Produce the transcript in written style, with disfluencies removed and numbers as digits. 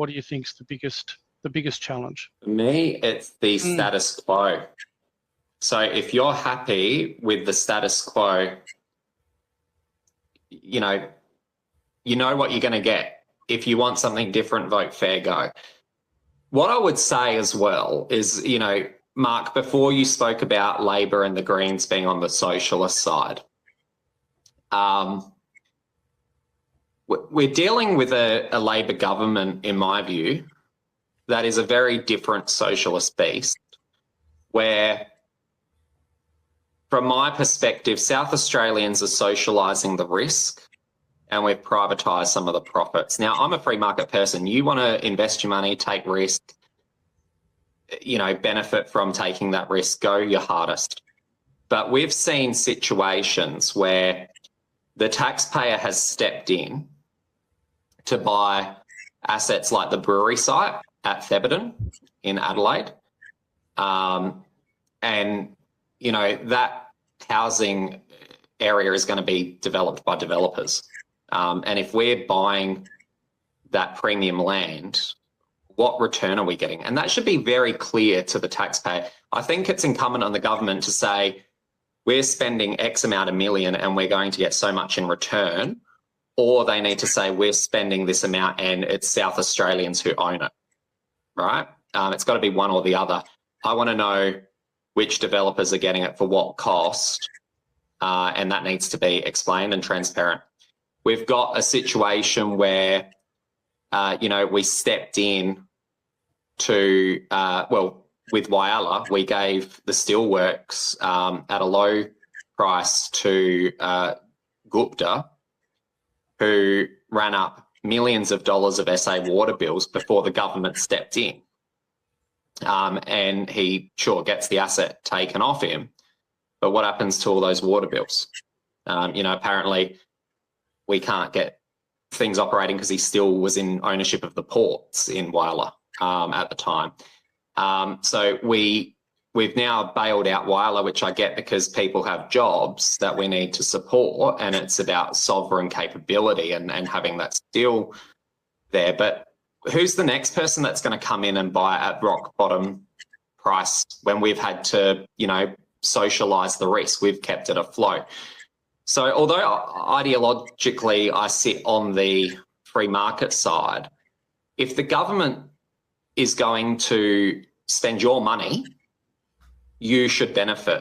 what do you think is the biggest challenge? For me, it's the status quo. So if you're happy with the status quo, you know what you're going to get. If you want something different, vote fair go. What I would say as well is, Mark, before you spoke about Labor and the Greens being on the socialist side, we're dealing with a Labor government, in my view, that is a very different socialist beast, where, from my perspective, South Australians are socialising the risk and we've privatised some of the profits. Now, I'm a free market person. You want to invest your money, take risk, benefit from taking that risk, go your hardest. But we've seen situations where the taxpayer has stepped in to buy assets like the brewery site at Thebarton in Adelaide. That housing area is going to be developed by developers. And if we're buying that premium land, what return are we getting? And that should be very clear to the taxpayer. I think it's incumbent on the government to say, we're spending X amount of million and we're going to get so much in return, or they need to say we're spending this amount and it's South Australians who own it, right? It's got to be one or the other. I want to know which developers are getting it for what cost, and that needs to be explained and transparent. We've got a situation where, we stepped in to, with Whyalla, we gave the steelworks at a low price to Gupta, who ran up millions of dollars of SA water bills before the government stepped in. And he sure gets the asset taken off him, but what happens to all those water bills? Apparently we can't get things operating because he still was in ownership of the ports in Whyalla at the time. So we've now bailed out Whyalla, which I get because people have jobs that we need to support, and it's about sovereign capability and having that steel there. But who's the next person that's going to come in and buy at rock bottom price when we've had to, socialise the risk? We've kept it afloat. So although ideologically I sit on the free market side, if the government is going to spend your money, you should benefit